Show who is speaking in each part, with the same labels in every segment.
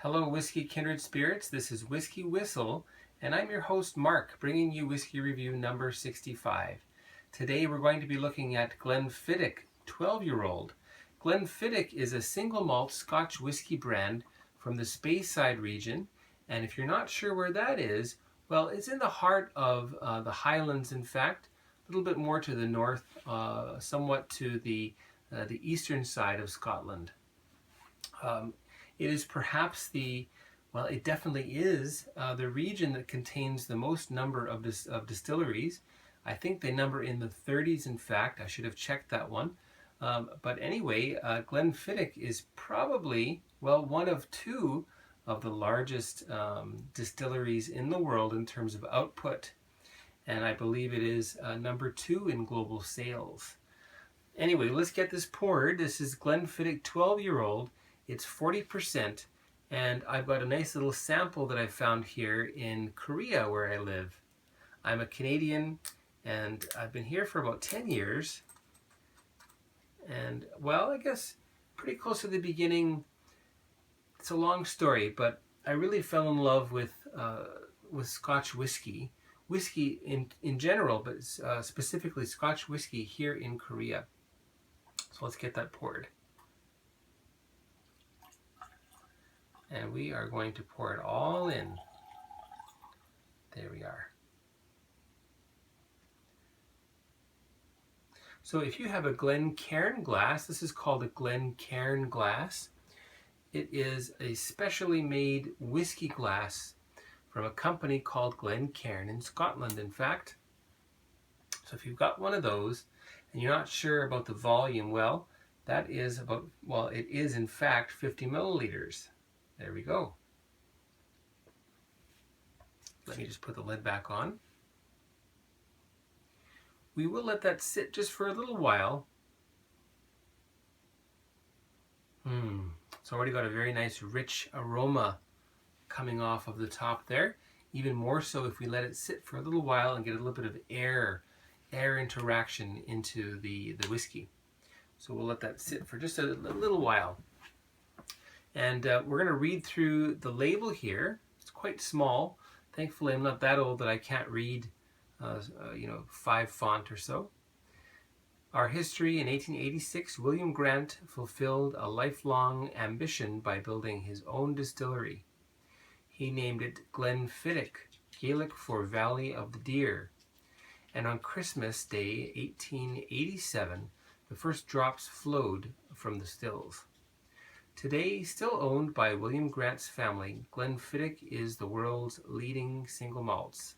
Speaker 1: Hello, Whiskey Kindred Spirits. This is Whiskey Whistle, and I'm your host, Mark, bringing you Whiskey Review number 65. Today we're going to be looking at Glenfiddich 12-year-old. Glenfiddich is a single malt Scotch whiskey brand from the Speyside region, and if you're not sure where that is, well, it's in the heart of the Highlands, in fact, a little bit more to the north, somewhat to the eastern side of Scotland. It is perhaps it definitely is the region that contains the most number of distilleries. I think they number in the 30s, in fact. I should have checked that one. But anyway, Glenfiddich is probably, one of two of the largest distilleries in the world in terms of output. And I believe it is number 2 in global sales. Anyway, let's get this poured. This is Glenfiddich 12-year-old. It's 40%, and I've got a nice little sample that I found here in Korea where I live. I'm a Canadian, and I've been here for about 10 years. And, I guess pretty close to the beginning. It's a long story, but I really fell in love with Scotch whiskey. Whiskey in general, but specifically Scotch whiskey here in Korea. So let's get that poured. And we are going to pour it all in. There we are. So if you have a Glencairn glass, this is called a Glencairn glass. It is a specially made whiskey glass from a company called Glencairn in Scotland, in fact. So if you've got one of those and you're not sure about the volume, that is it is in fact 50 milliliters. There we go. Let me just put the lid back on. We will let that sit just for a little while. It's already got a very nice rich aroma coming off of the top there. Even more so if we let it sit for a little while and get a little bit of air interaction into the whiskey. So we'll let that sit for just a little while. And we're going to read through the label here. It's quite small. Thankfully, I'm not that old that I can't read, 5 font or so. Our history: in 1886, William Grant fulfilled a lifelong ambition by building his own distillery. He named it Glenfiddich, Gaelic for Valley of the Deer. And on Christmas Day, 1887, the first drops flowed from the stills. Today, still owned by William Grant's family, Glenfiddich is the world's leading single malt.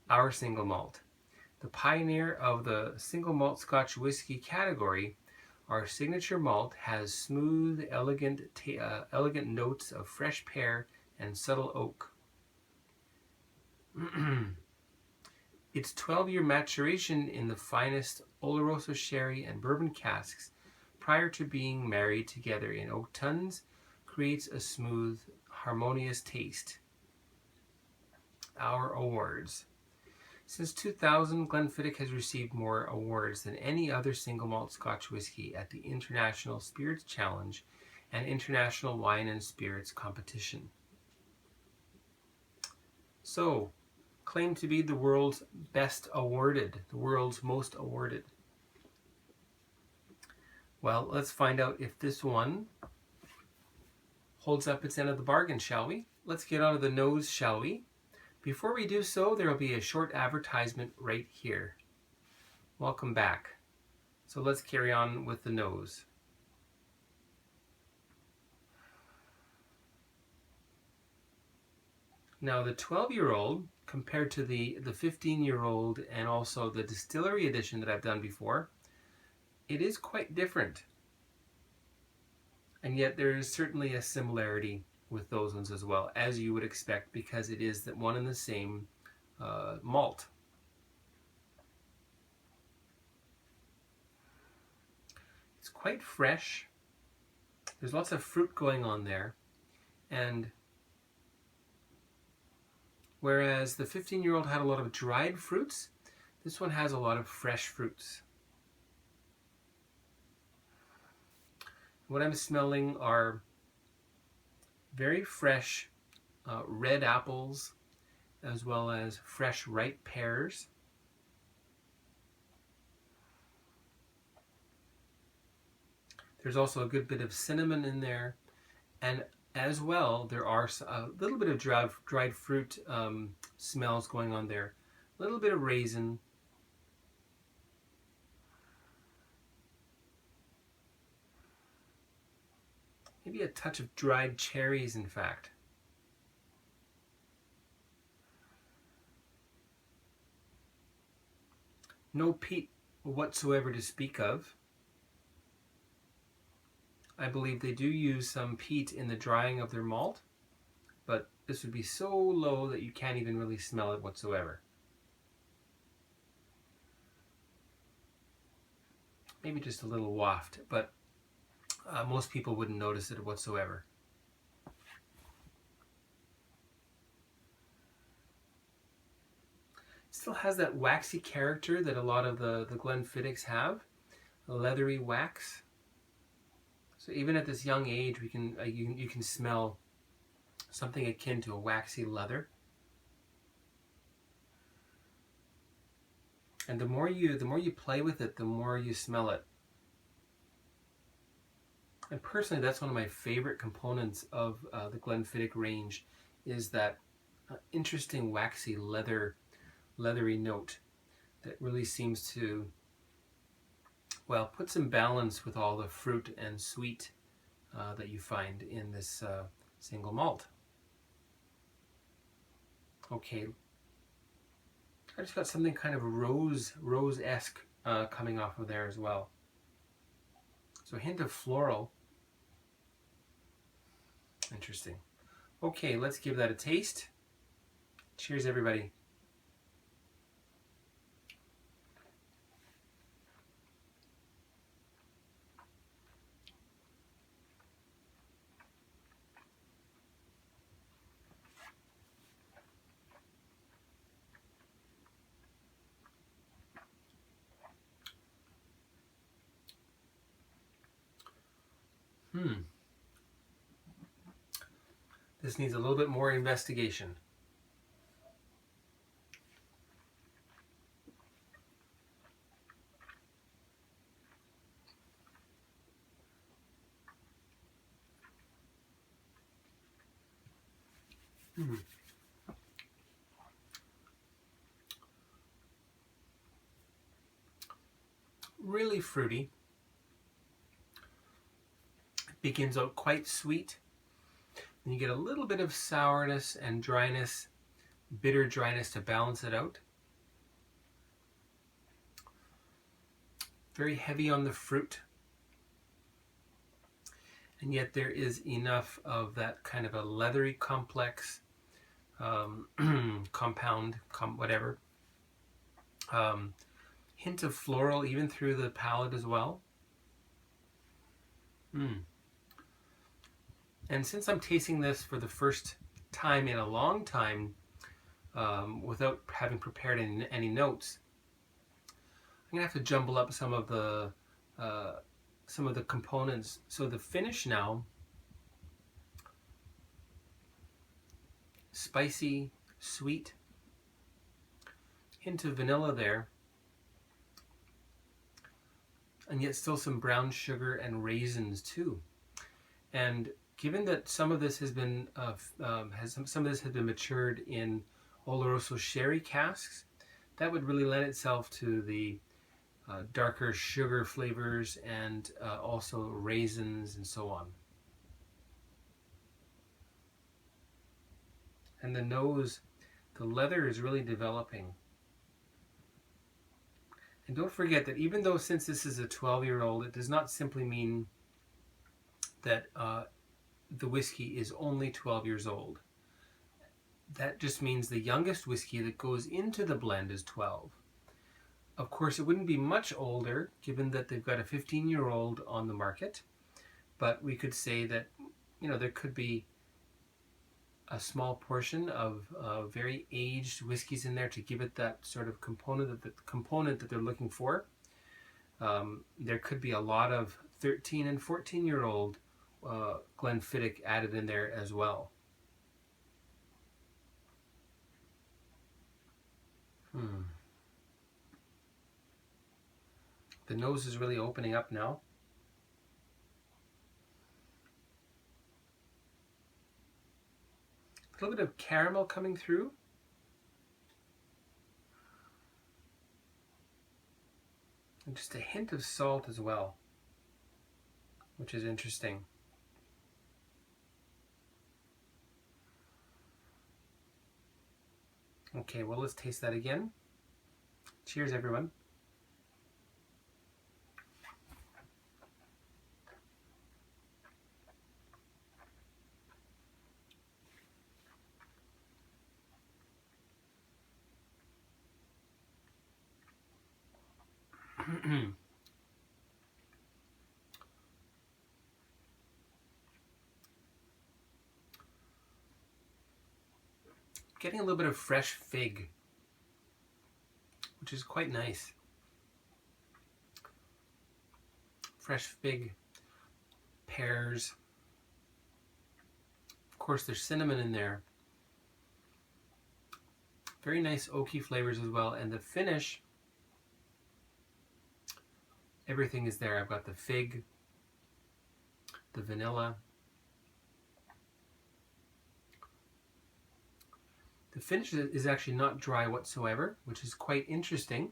Speaker 1: Our single malt. The pioneer of the single malt Scotch whiskey category, our signature malt has smooth, elegant notes of fresh pear and subtle oak. Its 12-year maturation in the finest Oloroso sherry and bourbon casks prior to being married together in oak tuns creates a smooth, harmonious taste. Our awards. Since 2000, Glenfiddich has received more awards than any other single malt Scotch whisky at the International Spirits Challenge and International Wine and Spirits Competition. So, claimed to be the world's best awarded, the world's most awarded. Well, let's find out if this one holds up its end of the bargain, shall we? Let's get on to the nose, shall we? Before we do so, there will be a short advertisement right here. Welcome back. So let's carry on with the nose. Now the 12-year-old, compared to the 15-year-old and also the distillery edition that I've done before, it is quite different. And yet there is certainly a similarity with those ones as well, as you would expect, because it is that one and the same malt. It's quite fresh. There's lots of fruit going on there. And whereas the 15-year-old had a lot of dried fruits, this one has a lot of fresh fruits. What I'm smelling are very fresh red apples, as well as fresh ripe pears. There's also a good bit of cinnamon in there, and as well there are a little bit of dried fruit smells going on there. A little bit of raisin. Maybe a touch of dried cherries, in fact. No peat whatsoever to speak of. I believe they do use some peat in the drying of their malt, but this would be so low that you can't even really smell it whatsoever. Maybe just a little waft, but most people wouldn't notice it whatsoever. Still has that waxy character that a lot of the Glenfiddichs have, a leathery wax. So even at this young age, we can you can smell something akin to a waxy leather. And the more you play with it, the more you smell it. And personally, that's one of my favorite components of the Glenfiddich range, is that interesting waxy leathery note that really seems to, well, put some balance with all the fruit and sweet that you find in this single malt. Okay, I just got something kind of rose-esque coming off of there as well. So a hint of floral. Interesting. Okay, let's give that a taste. Cheers, everybody. This needs a little bit more investigation. Really fruity. It begins out quite sweet. And you get a little bit of sourness and dryness, bitter dryness to balance it out. Very heavy on the fruit. And yet there is enough of that kind of a leathery complex compound, whatever. Hint of floral even through the palate as well. And since I'm tasting this for the first time in a long time, without having prepared any notes, I'm gonna have to jumble up some of the components. So the finish now, spicy, sweet, hint of vanilla there, and yet still some brown sugar and raisins too. And given that some of this has been matured in Oloroso sherry casks, that would really lend itself to the darker sugar flavors and also raisins and so on. And the nose, the leather is really developing. And don't forget that even though, since this is a 12-year-old, it does not simply mean that the whiskey is only 12 years old. That just means the youngest whiskey that goes into the blend is 12. Of course, it wouldn't be much older, given that they've got a 15-year-old on the market, but we could say that, you know, there could be a small portion of very aged whiskeys in there to give it that sort of component that they're looking for. There could be a lot of 13 and 14-year-old Glenfiddich added in there as well. The nose is really opening up now. A little bit of caramel coming through. And just a hint of salt as well, which is interesting. Okay, well, let's taste that again. Cheers, everyone. Getting a little bit of fresh fig, which is quite nice. Fresh fig, pears. Of course, there's cinnamon in there. Very nice oaky flavors as well. And the finish, everything is there. I've got the fig, the vanilla. The finish is actually not dry whatsoever, which is quite interesting.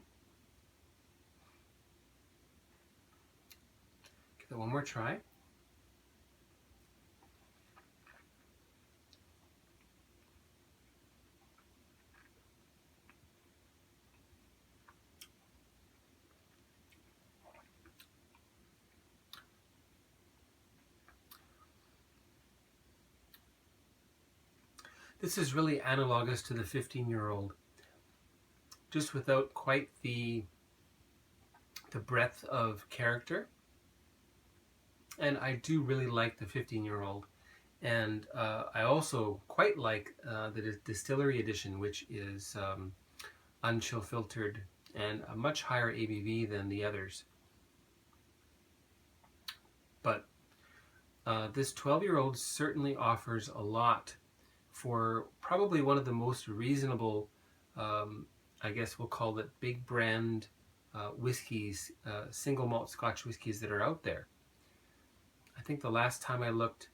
Speaker 1: Give that one more try. This is really analogous to the 15-year-old, just without quite the breadth of character. And I do really like the 15-year-old. And I also quite like the distillery edition, which is unchill filtered and a much higher ABV than the others. But this 12-year-old certainly offers a lot for probably one of the most reasonable, I guess we'll call it big brand whiskeys, single malt Scotch whiskeys that are out there. I think the last time I looked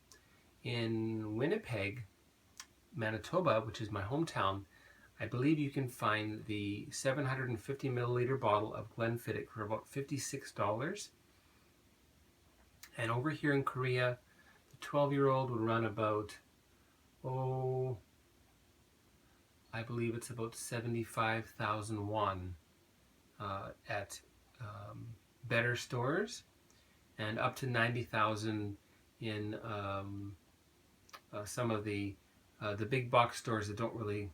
Speaker 1: in Winnipeg, Manitoba, which is my hometown, I believe you can find the 750 milliliter bottle of Glenfiddich for about $56. And over here in Korea, the 12-year-old would run about, I believe it's about 75,000 won at better stores, and up to 90,000 in some of the big box stores that don't really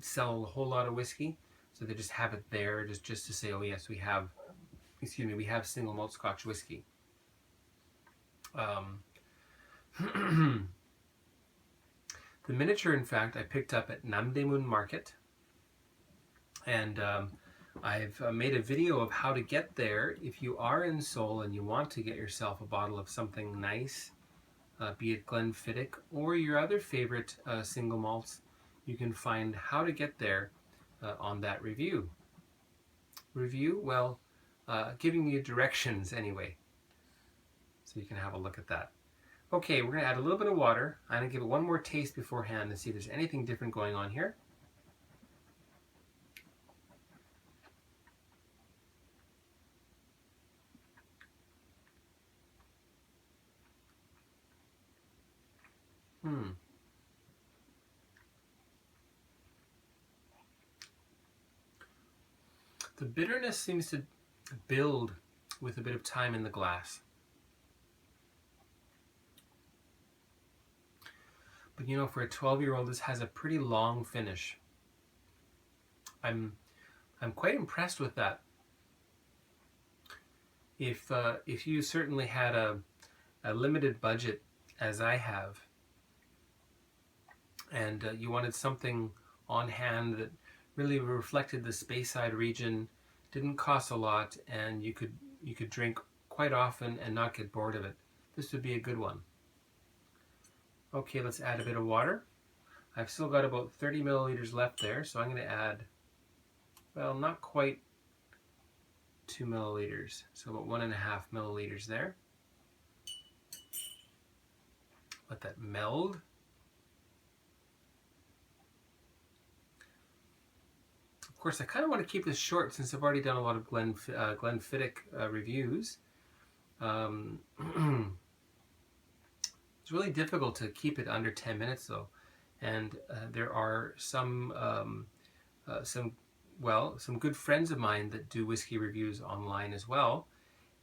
Speaker 1: sell a whole lot of whiskey, so they just have it there just to say, oh yes, we have single malt Scotch whiskey. The miniature, in fact, I picked up at Namdaemun Market, and I've made a video of how to get there. If you are in Seoul and you want to get yourself a bottle of something nice, be it Glenfiddich or your other favorite single malts, you can find how to get there on that review. Well, giving you directions anyway, so you can have a look at that. Okay, we're going to add a little bit of water. I'm going to give it one more taste beforehand and see if there's anything different going on here. The bitterness seems to build with a bit of time in the glass. But you know, for a 12-year-old, this has a pretty long finish. I'm quite impressed with that. If you certainly had a limited budget, as I have, and you wanted something on hand that really reflected the Speyside region, didn't cost a lot, and you could drink quite often and not get bored of it. This would be a good one. Okay, let's add a bit of water. I've still got about 30 milliliters left there, so I'm going to add, well, not quite 2 milliliters, so about 1.5 milliliters there. Let that meld. Of course, I kind of want to keep this short since I've already done a lot of Glenfiddich reviews. It's really difficult to keep it under 10 minutes though, and there are some good friends of mine that do whiskey reviews online as well,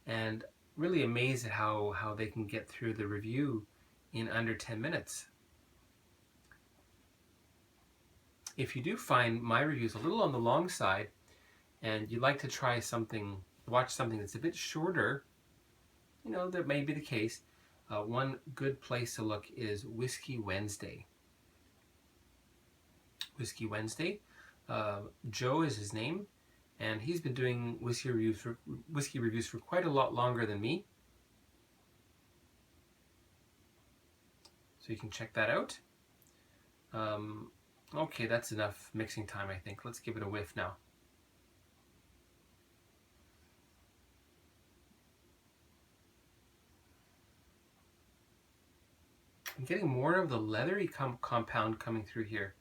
Speaker 1: and really amazed at how they can get through the review in under 10 minutes. If you do find my reviews a little on the long side and you'd like to try something, watch something that's a bit shorter, you know, that may be the case, one good place to look is Whisky Wednesday. Whisky Wednesday. Joe is his name, and he's been doing whiskey reviews for quite a lot longer than me. So you can check that out. Okay, that's enough mixing time, I think. Let's give it a whiff now. I'm getting more of the leathery compound coming through here.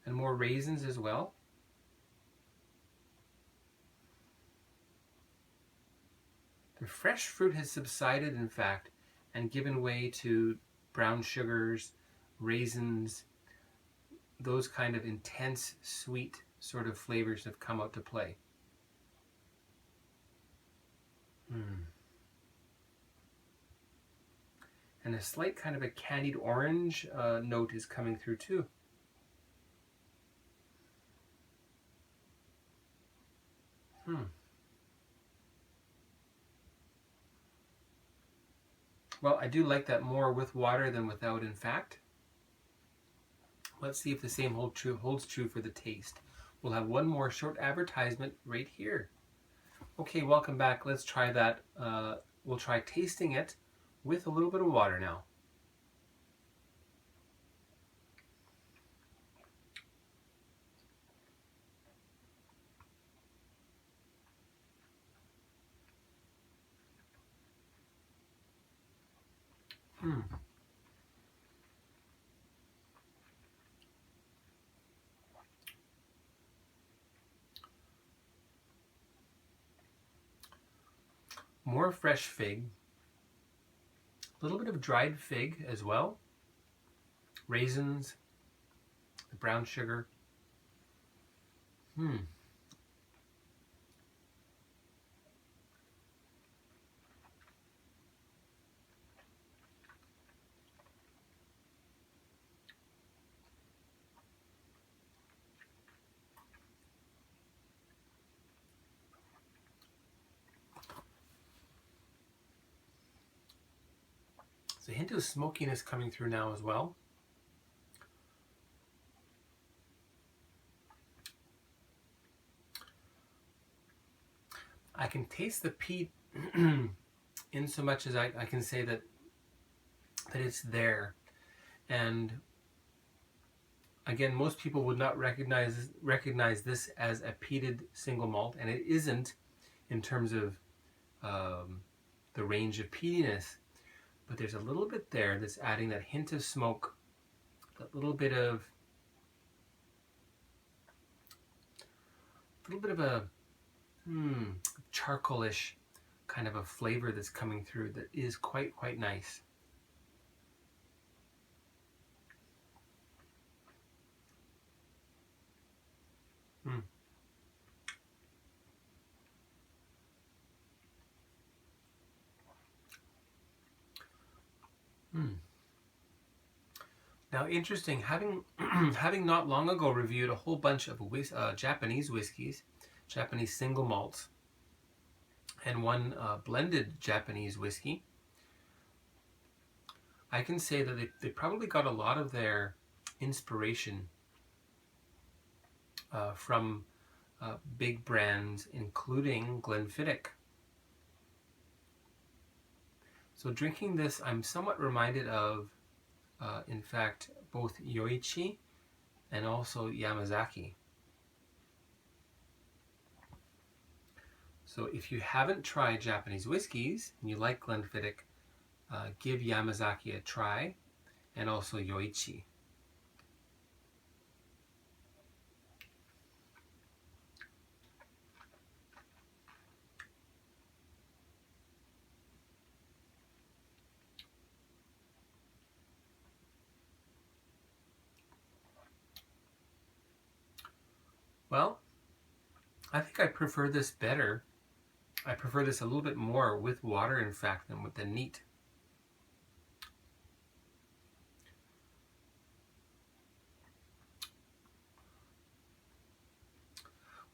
Speaker 1: And more raisins as well. The fresh fruit has subsided, in fact, and given way to brown sugars, raisins, those kind of intense, sweet sort of flavors have come out to play. And a slight kind of a candied orange note is coming through too. Well, I do like that more with water than without, in fact. Let's see if the same holds true for the taste. We'll have one more short advertisement right here. Okay, welcome back. Let's try that. We'll try tasting it with a little bit of water now. More fresh fig, a little bit of dried fig as well, raisins, the brown sugar. There's a hint of smokiness coming through now as well. I can taste the peat in so much as I can say that it's there. And again, most people would not recognize this as a peated single malt, and it isn't in terms of the range of peatiness. But there's a little bit there that's adding that hint of smoke, that little bit of a charcoalish kind of a flavor that's coming through that is quite nice. Now, interesting, having not long ago reviewed a whole bunch of Japanese whiskeys, Japanese single malts, and one blended Japanese whiskey, I can say that they probably got a lot of their inspiration from big brands, including Glenfiddich. So drinking this, I'm somewhat reminded of, in fact, both Yoichi and also Yamazaki. So if you haven't tried Japanese whiskeys and you like Glenfiddich, give Yamazaki a try, and also Yoichi. Well, I think I prefer this better. I prefer this a little bit more with water, in fact, than with the neat.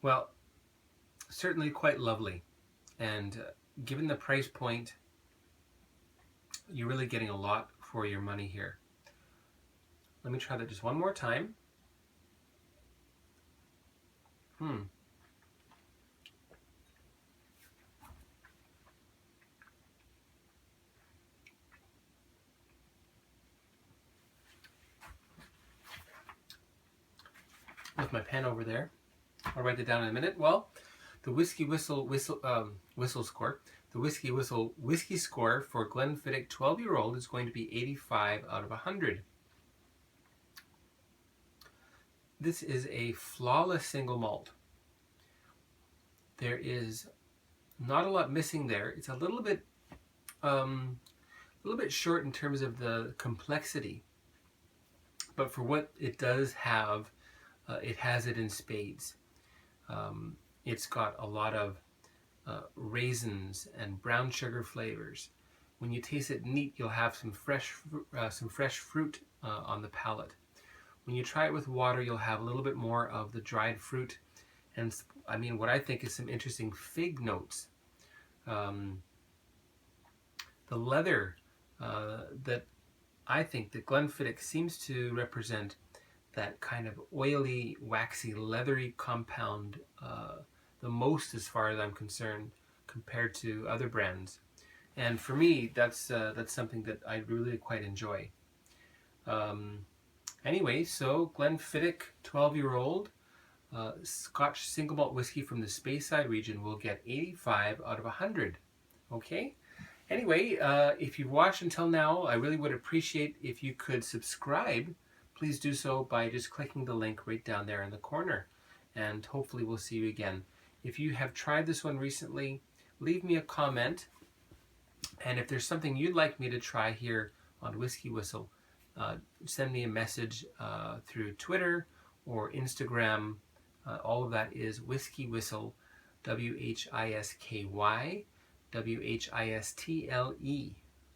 Speaker 1: Well, certainly quite lovely. And given the price point, you're really getting a lot for your money here. Let me try that just one more time. With my pen over there. I'll write it down in a minute. Well, the WhiskyWhistle score, the WhiskyWhistle whiskey score for Glenfiddich 12-year-old is going to be 85 out of 100. This is a flawless single malt. There is not a lot missing there. It's a little bit short in terms of the complexity, but for what it does have, it has it in spades. It's got a lot of raisins and brown sugar flavors. When you taste it neat, you'll have some fresh fruit on the palate. When you try it with water, you'll have a little bit more of the dried fruit, and I mean what I think is some interesting fig notes. The leather that I think that Glenfiddich seems to represent that kind of oily, waxy, leathery compound the most, as far as I'm concerned, compared to other brands. And for me, that's something that I really quite enjoy. Anyway, so Glenfiddich 12-year-old Scotch single malt whiskey from the Speyside region will get 85 out of 100. Okay? Anyway, if you've watched until now, I really would appreciate if you could subscribe. Please do so by just clicking the link right down there in the corner. And hopefully we'll see you again. If you have tried this one recently, leave me a comment. And if there's something you'd like me to try here on WhiskyWhistle, send me a message through Twitter or Instagram. All of that is WhiskyWhistle, WhiskyWhistle,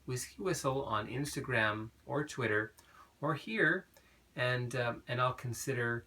Speaker 1: WhiskyWhistle on Instagram or Twitter or here, and I'll consider